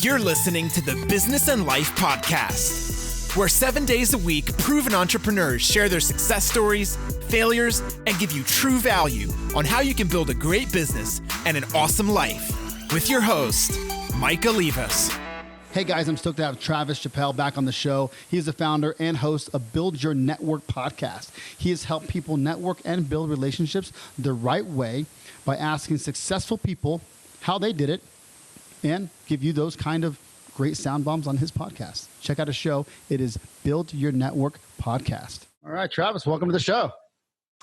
You're listening to the Business and Life Podcast, where 7 days a week, proven entrepreneurs share their success stories, failures, and give you true value on how you can build a great business and an awesome life. With your host, Mike Olivas. Hey guys, I'm stoked to have Travis Chappell back on the show. He's the founder and host of Build Your Network podcast. He has helped people network and build relationships the right way by asking successful people how they did it and give you those kind of great sound bombs on his podcast. Check out his show. It is Build Your Network podcast. All right, Travis, welcome to the show.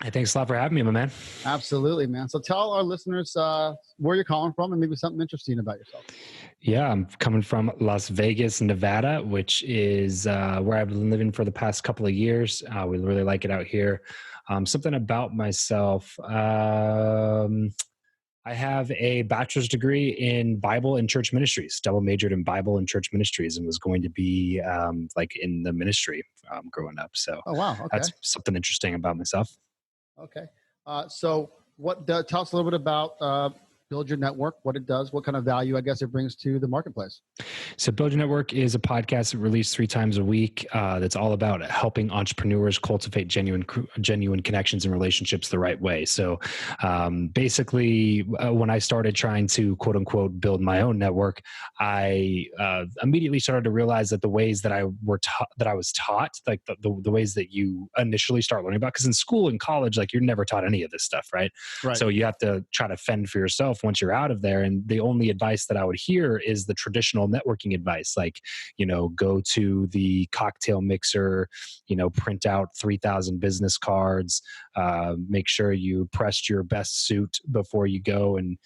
Hey, thanks a lot for having me, my man. Absolutely, man. So tell our listeners where you're calling from and maybe something interesting about yourself. Yeah, I'm coming from Las Vegas, Nevada, which is where I've been living for the past couple of years. We really like it out here. Something about myself. I have a bachelor's degree in Bible and church ministries, double majored in Bible and church ministries, and was going to be like in the ministry growing up. So wow, okay. That's something interesting about myself. Okay. So tell us a little bit about Build Your Network, what it does, what kind of value, I guess, it brings to the marketplace. So Build Your Network is a podcast that released 3 times a week that's all about helping entrepreneurs cultivate genuine connections and relationships the right way. So basically, when I started trying to, quote unquote, build my own network, I immediately started to realize that the ways that I was taught, like the ways that you initially start learning about, because in school and college, like you're never taught any of this stuff, right? So you have to try to fend for yourself once you're out of there. And the only advice that I would hear is the traditional networking advice, like, go to the cocktail mixer, print out 3,000 business cards, make sure you pressed your best suit before you go. And,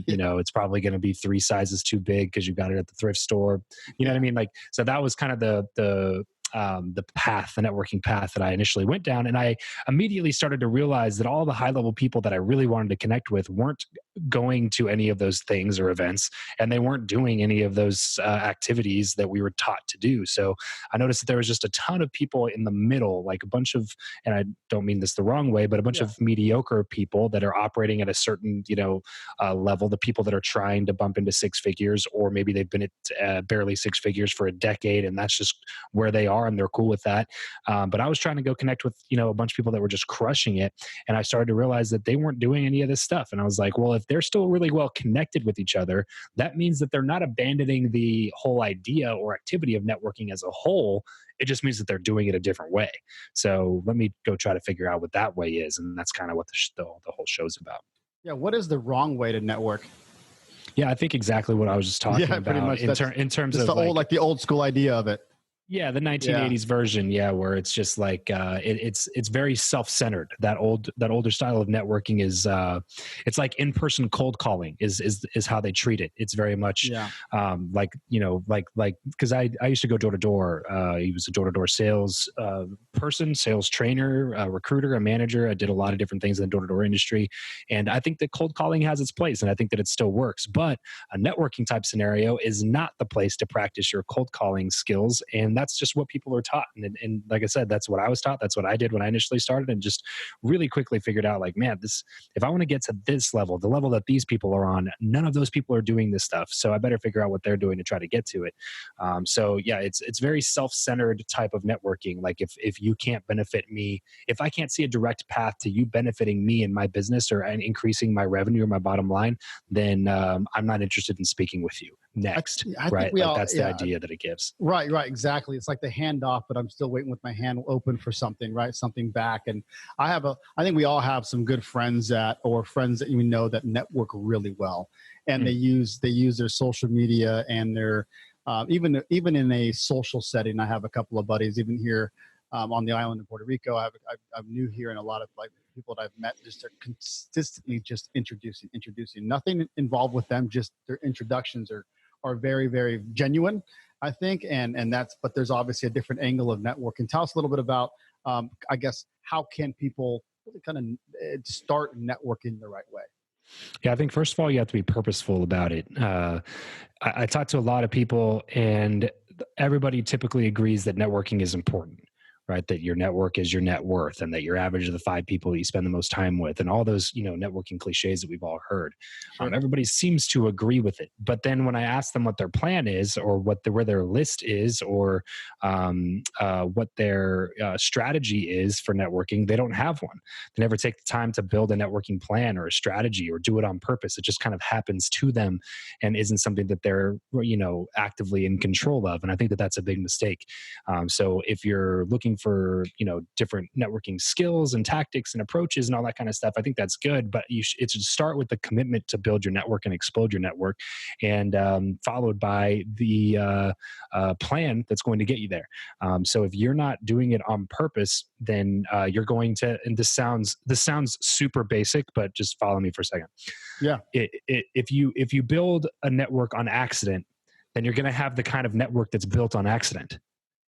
it's probably going to be 3 sizes too big because you got it at the thrift store. You know what I mean? Like, so that was kind of the networking path that I initially went down. And I immediately started to realize that all the high level people that I really wanted to connect with weren't going to any of those things or events, and they weren't doing any of those activities that we were taught to do. So I noticed that there was just a ton of people in the middle, like a bunch of, and I don't mean this the wrong way, but a bunch of mediocre people that are operating at a certain, level, the people that are trying to bump into 6 figures, or maybe they've been at barely 6 figures for a decade, and that's just where they are. And they're cool with that. But I was trying to go connect with, a bunch of people that were just crushing it. And I started to realize that they weren't doing any of this stuff. And I was like, well, if they're still really well connected with each other, that means that they're not abandoning the whole idea or activity of networking as a whole. It just means that they're doing it a different way. So let me go try to figure out what that way is. And that's kind of what the whole show's about. Yeah. What is the wrong way to network? Yeah, I think exactly what I was just talking about. Pretty much. In terms of the old school idea of it. Yeah, the 1980s version, where it's just like it's very self-centered. That older style of networking is it's like in-person cold calling is how they treat it. It's very much like because I used to go door to door. He was a door to door sales person, sales trainer, a recruiter, a manager. I did a lot of different things in the door to door industry, and I think that cold calling has its place, and I think that it still works. But a networking type scenario is not the place to practice your cold calling skills, and that's just what people are taught. And like I said, that's what I was taught. That's what I did when I initially started, and just really quickly figured out, like, man, if I want to get to this level, the level that these people are on, none of those people are doing this stuff. So I better figure out what they're doing to try to get to it. It's very self-centered type of networking. Like if you can't benefit me, if I can't see a direct path to you benefiting me and my business or increasing my revenue or my bottom line, then I'm not interested in speaking with you next. Right? That's the idea that it gives. Right. Exactly. It's like the handoff, but I'm still waiting with my hand open for something, right? Something back. And I think we all have some good friends or friends that that network really well. And they use their social media and their, even in a social setting. I have a couple of buddies, even here on the island in Puerto Rico. I'm new here, and a lot of people that I've met just are consistently just introducing, nothing involved with them. Just their introductions are very, very genuine, I think. But there's obviously a different angle of networking. Tell us a little bit about, I guess, how can people really kind of start networking the right way? Yeah, I think first of all, you have to be purposeful about it. I talk to a lot of people, and everybody typically agrees that networking is important, right? That your network is your net worth, and that you're average of the 5 people that you spend the most time with, and all those, networking cliches that we've all heard. Sure. Everybody seems to agree with it. But then when I ask them what their plan is, or where their list is, or what their strategy is for networking, they don't have one. They never take the time to build a networking plan or a strategy or do it on purpose. It just kind of happens to them and isn't something that they're, actively in control of. And I think that that's a big mistake. So if you're looking for, different networking skills and tactics and approaches and all that kind of stuff, I think that's good. But it should start with the commitment to build your network and explode your network, and followed by the plan that's going to get you there. So if you're not doing it on purpose, then you're going to, and this sounds super basic, but just follow me for a second. Yeah. If you build a network on accident, then you're going to have the kind of network that's built on accident.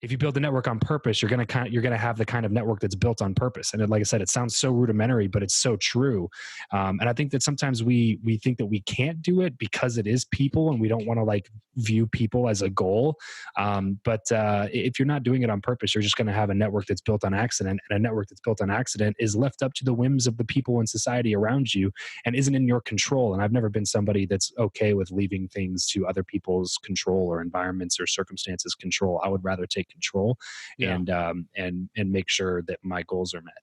If you build a network on purpose, you're going to have the kind of network that's built on purpose. And like I said, it sounds so rudimentary, but it's so true. And I think that sometimes we think that we can't do it because it is people, and we don't want to view people as a goal. But if you're not doing it on purpose, you're just going to have a network that's built on accident, and a network that's built on accident is left up to the whims of the people in society around you and isn't in your control. And I've never been somebody that's okay with leaving things to other people's control or environments or circumstances control. I would rather take control and make sure that my goals are met.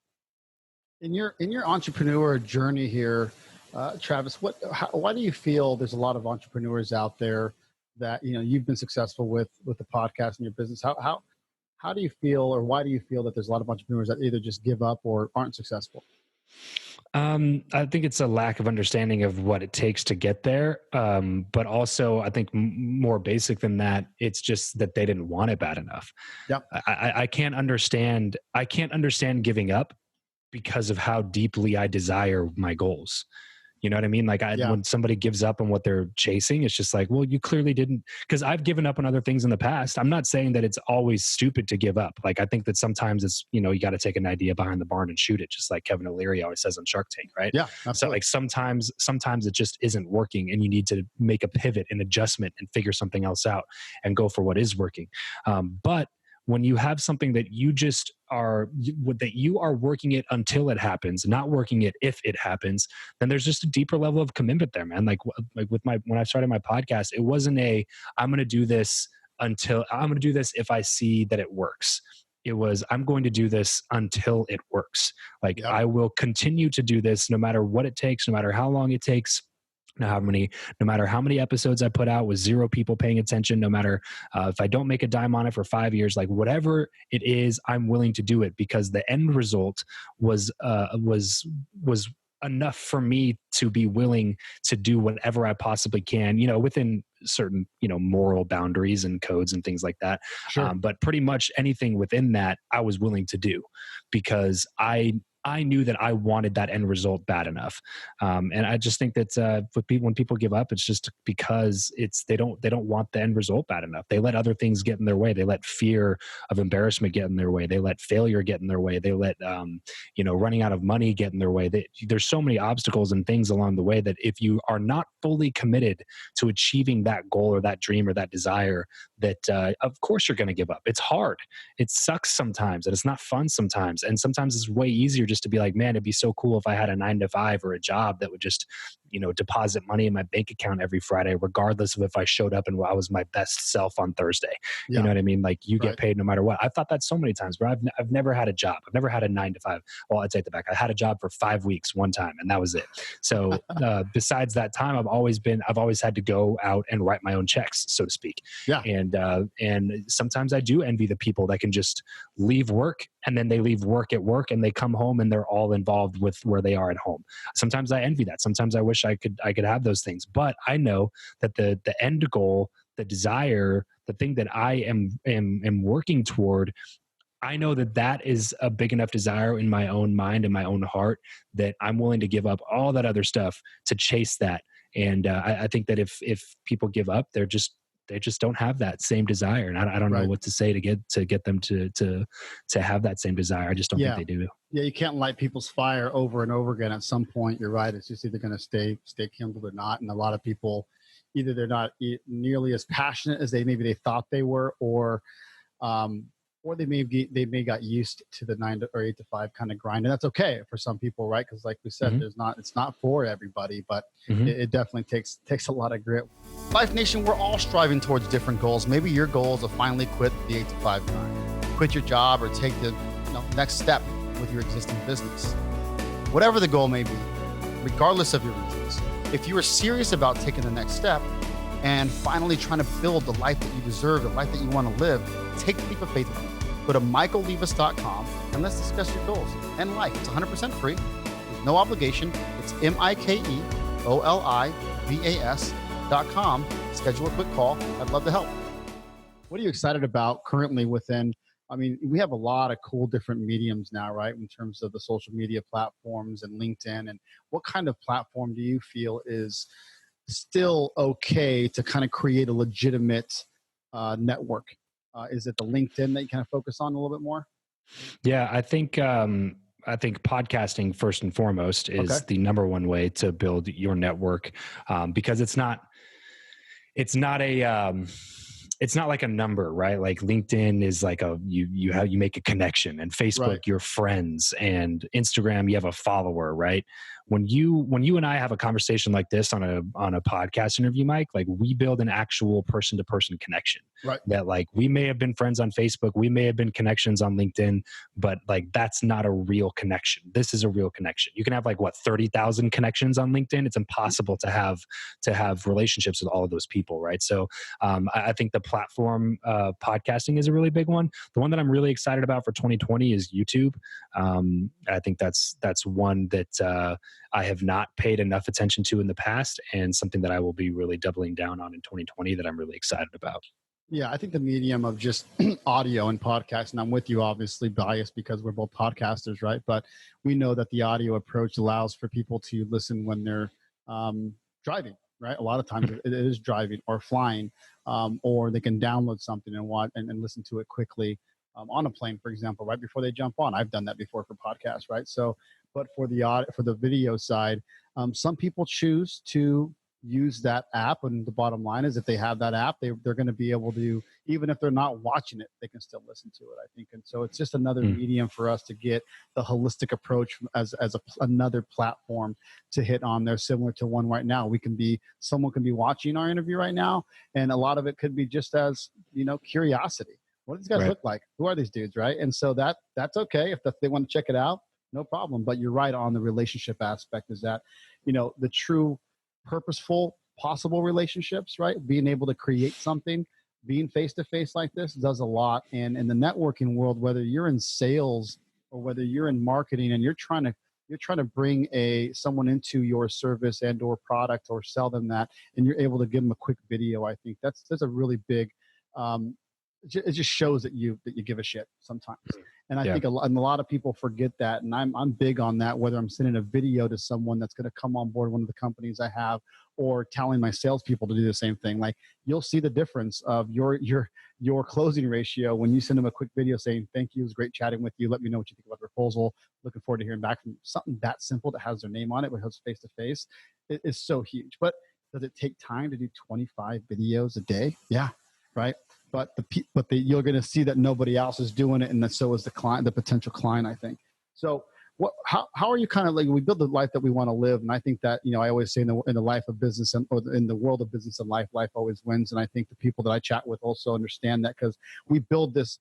In your entrepreneur journey here, Travis, why do you feel there's a lot of entrepreneurs out there that you've been successful with the podcast and your business? How do you feel, or why do you feel that there's a lot of entrepreneurs that either just give up or aren't successful? I think it's a lack of understanding of what it takes to get there. But also I think more basic than that, it's just that they didn't want it bad enough. Yep. I can't understand giving up because of how deeply I desire my goals. You know what I mean? When somebody gives up on what they're chasing, it's just like, well, you clearly didn't, because I've given up on other things in the past. I'm not saying that it's always stupid to give up. I think that sometimes it's, you got to take an idea behind the barn and shoot it, just like Kevin O'Leary always says on Shark Tank, right? Yeah, absolutely. So sometimes it just isn't working, and you need to make a pivot, an adjustment, and figure something else out and go for what is working. But when you have something that you are working it until it happens, not working it if it happens, then there's just a deeper level of commitment there, man. When I started my podcast, it wasn't I'm going to do this if I see that it works. It was, I'm going to do this until it works. Yep. I will continue to do this no matter what it takes, no matter how long it takes. No matter how many episodes I put out with 0 people paying attention, no matter if I don't make a dime on it for 5 years, whatever it is, I'm willing to do it, because the end result was enough for me to be willing to do whatever I possibly can, within certain, moral boundaries and codes and things like that. Sure. But pretty much anything within that, I was willing to do, because I knew that I wanted that end result bad enough. And I just think that when people give up, it's just because they don't want the end result bad enough. They let other things get in their way. They let fear of embarrassment get in their way. They let failure get in their way. They let, running out of money get in their way. There's so many obstacles and things along the way that if you are not fully committed to achieving that goal or that dream or that desire, that of course you're going to give up. It's hard. It sucks sometimes, and it's not fun sometimes. And sometimes it's way easier just to be like, man, it'd be so cool if I had a 9-to-5 or a job that would just, deposit money in my bank account every Friday, regardless of if I showed up and I was my best self on Thursday. Yeah. You know what I mean? You get paid no matter what. I've thought that so many times, bro. I've never had a job. I've never had a 9-to-5. Well, I take that back. I had a job for 5 weeks one time, and that was it. So besides that time, I've always had to go out and write my own checks, so to speak. Yeah. And sometimes I do envy the people that can just leave work, and then they leave work at work, and they come home and they're all involved with where they are at home. Sometimes I envy that. Sometimes I wish I could have those things, but I know that the end goal, the desire, the thing that I am working toward, I know that is a big enough desire in my own mind and my own heart that I'm willing to give up all that other stuff to chase that. And I think that if people give up, they just don't have that same desire. And I don't know what to say to get them to have that same desire. I just don't think they do. Yeah. You can't light people's fire over and over again. At some point, you're right. It's just either going to stay kindled or not. And a lot of people, either they're not nearly as passionate as they thought they were, or or they may got used to the 9 to or 8 to 5 kind of grind, and that's okay for some people, right? Because like we said, it's not for everybody, but it definitely takes a lot of grit. Life Nation, we're all striving towards different goals. Maybe your goal is to finally quit the 8 to 5 grind, quit your job, or take the next step with your existing business. Whatever the goal may be, regardless of your reasons, if you are serious about taking the next step and finally trying to build the life that you deserve, the life that you want to live, take the leap of faith with me. Go to michaellevis.com and let's discuss your goals and life. It's 100% free. There's no obligation. It's michaellevis.com. Schedule a quick call. I'd love to help. What are you excited about currently within? I mean, we have a lot of cool different mediums now, right? In terms of the social media platforms and LinkedIn. And what kind of platform do you feel is still okay to kind of create a legitimate network? Is it the LinkedIn that you kind of focus on a little bit more? Yeah, I think podcasting first and foremost is the number one way to build your network, because it's not like a number, right? Like LinkedIn is like you make a connection, and Facebook, you're friends, and Instagram, you have a follower, right? When you and I have a conversation like this on a podcast interview, Mike, like we build an actual person to person connection, right? That like we may have been friends on Facebook, we may have been connections on LinkedIn, but like that's not a real connection. This is a real connection. You can have like 30,000 connections on LinkedIn. It's impossible to have relationships with all of those people, right? So I think the platform podcasting is a really big one. The one that I'm really excited about for 2020 is YouTube. I think that's one that I have not paid enough attention to in the past, and something that I will be really doubling down on in 2020 that I'm really excited about. Yeah, I think the medium of just audio and podcast, and I'm with you, obviously biased because we're both podcasters, right? But we know that the audio approach allows for people to listen when they're driving, right? A lot of times it is driving or flying, or they can download something and watch and listen to it quickly on a plane, for example, right before they jump on. I've done that before for podcasts, right? So, but for the video side, some people choose to use that app, and the bottom line is if they have that app, they're going to be able to, even if they're not watching it, they can still listen to it, I think. And so it's just another medium for us to get the holistic approach as another platform to hit on there, similar to one right now. Someone can be watching our interview right now, and a lot of it could be just as curiosity. What do these guys look like? Who are these dudes, right? And so that's okay if they want to check it out, no problem. But you're right on the relationship aspect, is that the true purposeful possible relationships, right? Being able to create something, being face-to-face like this does a lot. And in the networking world, whether you're in sales or whether you're in marketing and you're trying to bring someone into your service and or product or sell them that, and you're able to give them a quick video, I think that's a really big it just shows that you give a shit sometimes. And I think a lot of people forget that. And I'm big on that, whether I'm sending a video to someone that's going to come on board one of the companies I have, or telling my salespeople to do the same thing. Like, you'll see the difference of your closing ratio when you send them a quick video saying, thank you, it was great chatting with you. Let me know what you think about the proposal. Looking forward to hearing back from something that simple that has their name on it, but has face to face. It is so huge. But does it take time to do 25 videos a day? Yeah. Right. But you're going to see that nobody else is doing it, and that so is the client, the potential client, I think. So how are you kind of like, we build the life that we want to live? And I think that, I always say in the life of business or in the world of business and life always wins. And I think the people that I chat with also understand that, because we build this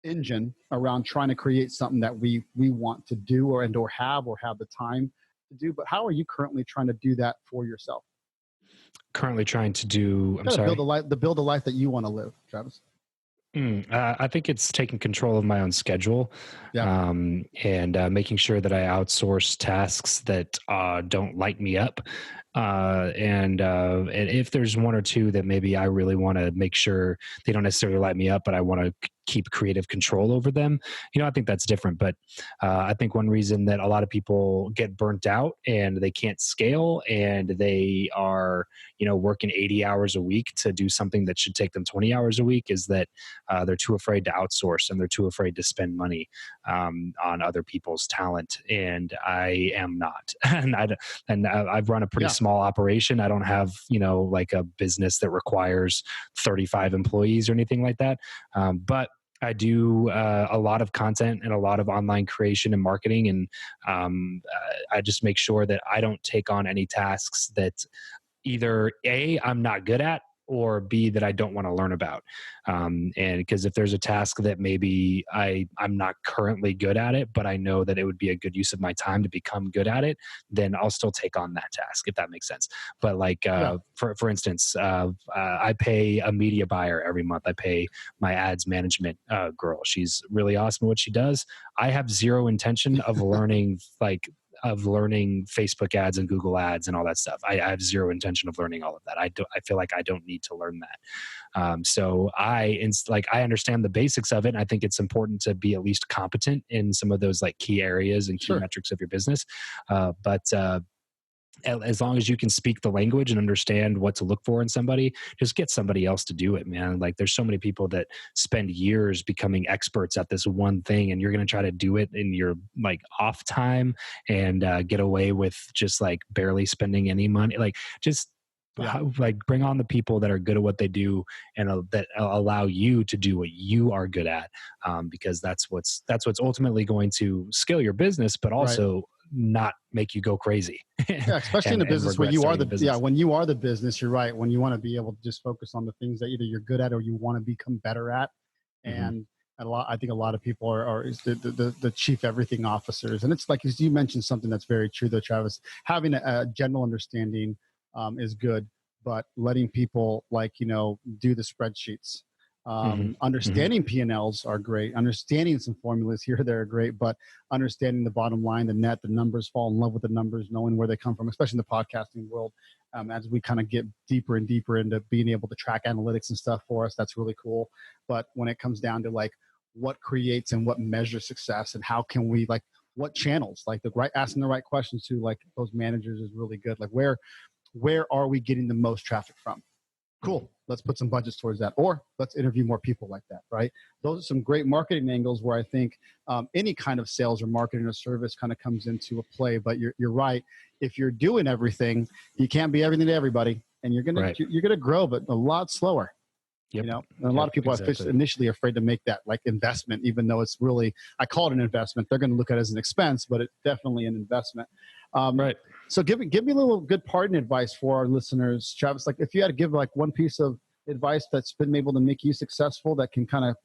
engine around trying to create something that we want to do or have the time to do. But how are you currently trying to do that for yourself? Currently trying to do, build a life that you want to live, Travis. I think it's taking control of my own schedule, and making sure that I outsource tasks that don't light me up. And if there's one or two that maybe I really want to make sure they don't necessarily light me up, but I want to keep creative control over them, I think that's different. But I think one reason that a lot of people get burnt out and they can't scale, and they are, working 80 hours a week to do something that should take them 20 hours a week, is that they're too afraid to outsource, and they're too afraid to spend money on other people's talent. And I am not. And I've run a pretty small operation. I don't have, like a business that requires 35 employees or anything like that. But I do a lot of content and a lot of online creation and marketing. And I just make sure that I don't take on any tasks that either A, I'm not good at, or B, that I don't want to learn about. And because if there's a task that maybe I'm not currently good at it, but I know that it would be a good use of my time to become good at it, then I'll still take on that task, if that makes sense. But like, for instance, I pay a media buyer every month. I pay my ads management girl. She's really awesome at what she does. I have zero intention of learning Facebook ads and Google ads and all that stuff. I have zero intention of learning all of that. I feel like I don't need to learn that. So I understand the basics of it. And I think it's important to be at least competent in some of those like key areas and key metrics of your business. But as long as you can speak the language and understand what to look for in somebody, just get somebody else to do it, man. Like there's so many people that spend years becoming experts at this one thing, and you're going to try to do it in your like off time and get away with just like barely spending any money. Like just like bring on the people that are good at what they do and that allow you to do what you are good at, because that's what's ultimately going to scale your business, but also not make you go crazy. Yeah, especially in a business where you are when you are the business, you're right. When you want to be able to just focus on the things that either you're good at or you want to become better at. And I think a lot of people are the chief everything officers. And it's like, as you mentioned, something that's very true though, Travis, having a general understanding is good, but letting people do the spreadsheets. Understanding P&Ls are great. Understanding some formulas here, they're great, but understanding the bottom line, the net, the numbers, fall in love with the numbers, knowing where they come from, especially in the podcasting world. As we kind of get deeper and deeper into being able to track analytics and stuff for us, that's really cool. But when it comes down to like what creates and what measures success and how can we what channels, asking the right questions to like those managers is really good. Like where are we getting the most traffic from? Cool. Let's put some budgets towards that, or let's interview more people like that, right? Those are some great marketing angles where I think any kind of sales or marketing or service kind of comes into a play. But you're right. If you're doing everything, you can't be everything to everybody, and you're gonna grow, but a lot slower. Yep. And a lot of people are initially afraid to make that like investment, even though it's really, I call it an investment. They're going to look at it as an expense, but it's definitely an investment. Right. So give me a little good parting advice for our listeners, Travis. Like if you had to give like one piece of advice that's been able to make you successful that can kind of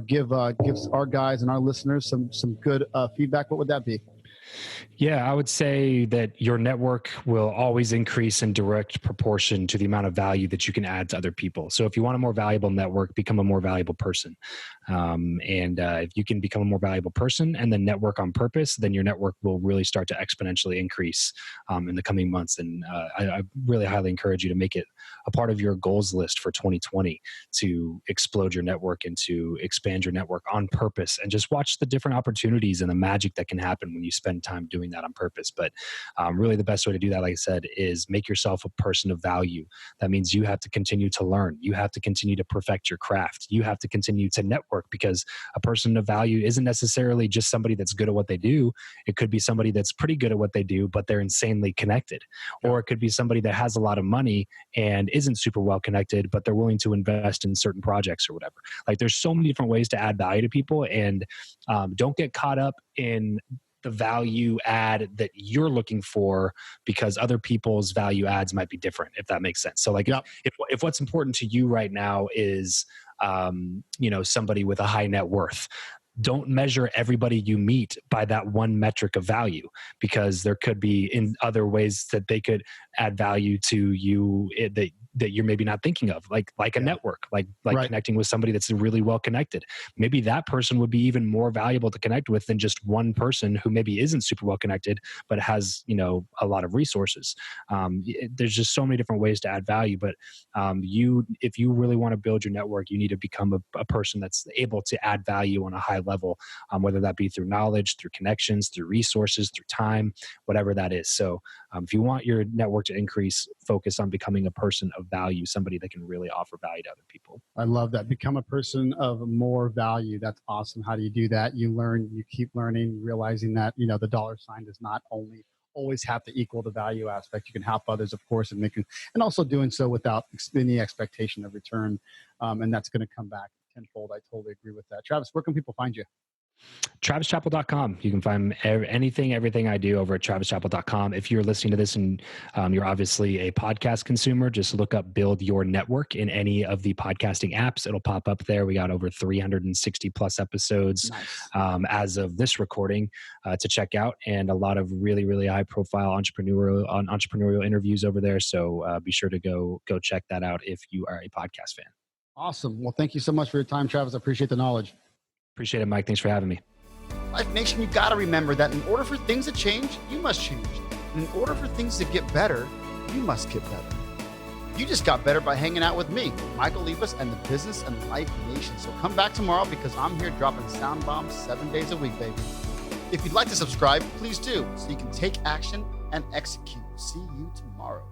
gives our guys and our listeners some good feedback, what would that be? Yeah, I would say that your network will always increase in direct proportion to the amount of value that you can add to other people. So if you want a more valuable network, become a more valuable person. If you can become a more valuable person and then network on purpose, then your network will really start to exponentially increase in the coming months. And I really highly encourage you to make it a part of your goals list for 2020 to explode your network and to expand your network on purpose, and just watch the different opportunities and the magic that can happen when you spend time doing that on purpose. But really the best way to do that, like I said, is make yourself a person of value. That means you have to continue to learn. You have to continue to perfect your craft. You have to continue to network, because a person of value isn't necessarily just somebody that's good at what they do. It could be somebody that's pretty good at what they do, but they're insanely connected. Or it could be somebody that has a lot of money and isn't super well connected, but they're willing to invest in certain projects or whatever. Like there's so many different ways to add value to people, and don't get caught up in the value add that you're looking for, because other people's value adds might be different, if that makes sense. So like if what's important to you right now is, somebody with a high net worth, don't measure everybody you meet by that one metric of value, because there could be in other ways that they could add value to you that you're maybe not thinking of, like a network, like connecting with somebody that's really well connected. Maybe that person would be even more valuable to connect with than just one person who maybe isn't super well connected, but has, a lot of resources. There's just so many different ways to add value. But if you really want to build your network, you need to become a person that's able to add value on a high level, whether that be through knowledge, through connections, through resources, through time, whatever that is. So if you want your network to increase, focus on becoming a person of value, somebody that can really offer value to other people. I love that. Become a person of more value. That's awesome. How do you do that? You learn, you keep learning, realizing that, the dollar sign does not always have to equal the value aspect. You can help others, of course, and also doing so without any expectation of return. And that's going to come back tenfold. I totally agree with that. Travis, where can people find you? TravisChappell.com. You can find everything I do over at TravisChappell.com. If you're listening to this and you're obviously a podcast consumer, just look up Build Your Network in any of the podcasting apps. It'll pop up there. We got over 360 plus episodes as of this recording to check out, and a lot of really, really high profile entrepreneurial interviews over there. So be sure to go check that out if you are a podcast fan. Awesome. Well, thank you so much for your time, Travis. I appreciate the knowledge. Appreciate it, Mike. Thanks for having me. Life Nation, you got to remember that in order for things to change, you must change. And in order for things to get better, you must get better. You just got better by hanging out with me, Michael Libas, and the Business and Life Nation. So come back tomorrow because I'm here dropping sound bombs 7 days a week, baby. If you'd like to subscribe, please do so you can take action and execute. See you tomorrow.